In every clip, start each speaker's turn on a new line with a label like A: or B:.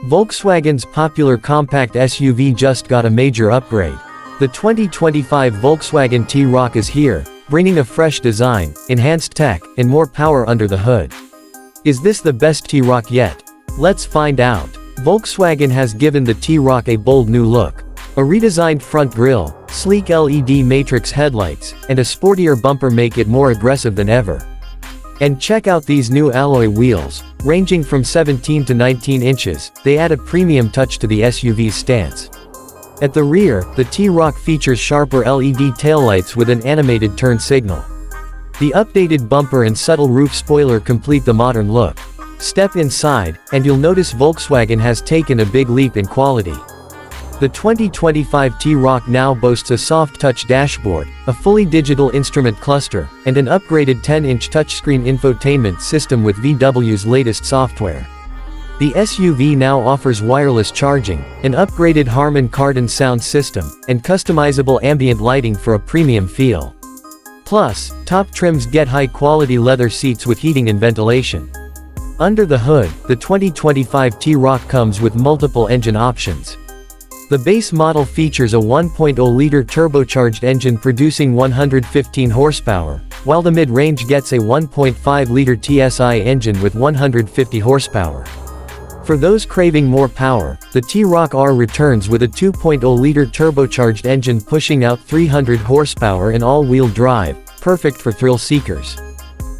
A: Volkswagen's popular compact SUV just got a major upgrade. The 2025 Volkswagen T-Roc is here, bringing a fresh design, enhanced tech, and more power under the hood. Is this the best T-Roc yet? Let's find out. Volkswagen has given the T-Roc a bold new look. A redesigned front grille, sleek LED matrix headlights, and a sportier bumper make it more aggressive than ever. And check out these new alloy wheels. Ranging from 17 to 19 inches, they add a premium touch to the SUV's stance. At the rear, the T-Roc features sharper LED taillights with an animated turn signal. The updated bumper and subtle roof spoiler complete the modern look. Step inside, and you'll notice Volkswagen has taken a big leap in quality. The 2025 T-Roc now boasts a soft-touch dashboard, a fully digital instrument cluster, and an upgraded 10-inch touchscreen infotainment system with VW's latest software. The SUV now offers wireless charging, an upgraded Harman Kardon sound system, and customizable ambient lighting for a premium feel. Plus, top trims get high-quality leather seats with heating and ventilation. Under the hood, the 2025 T-Roc comes with multiple engine options. The base model features a 1.0-liter turbocharged engine producing 115 horsepower, while the mid-range gets a 1.5-liter TSI engine with 150 horsepower. For those craving more power, the T-Roc R returns with a 2.0-liter turbocharged engine pushing out 300 horsepower in all-wheel drive, perfect for thrill seekers.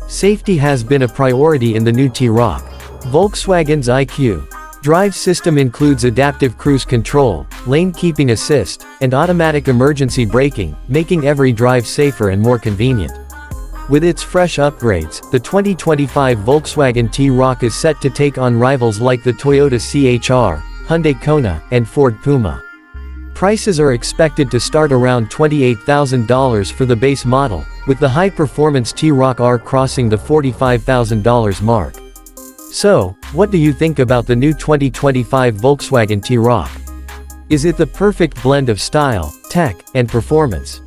A: Safety has been a priority in the new T-Roc. Volkswagen's IQ Drive system includes adaptive cruise control, lane keeping assist, and automatic emergency braking, making every drive safer and more convenient. With its fresh upgrades, the 2025 Volkswagen T-Roc is set to take on rivals like the Toyota CHR, Hyundai Kona, and Ford Puma. Prices are expected to start around $28,000 for the base model, with the high-performance T-Roc R crossing the $45,000 mark. So, what do you think about the new 2025 Volkswagen T-Roc? Is it the perfect blend of style, tech, and performance?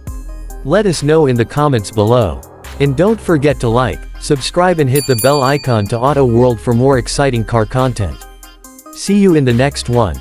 A: Let us know in the comments below. And don't forget to like, subscribe and hit the bell icon to Auto World for more exciting car content. See you in the next one.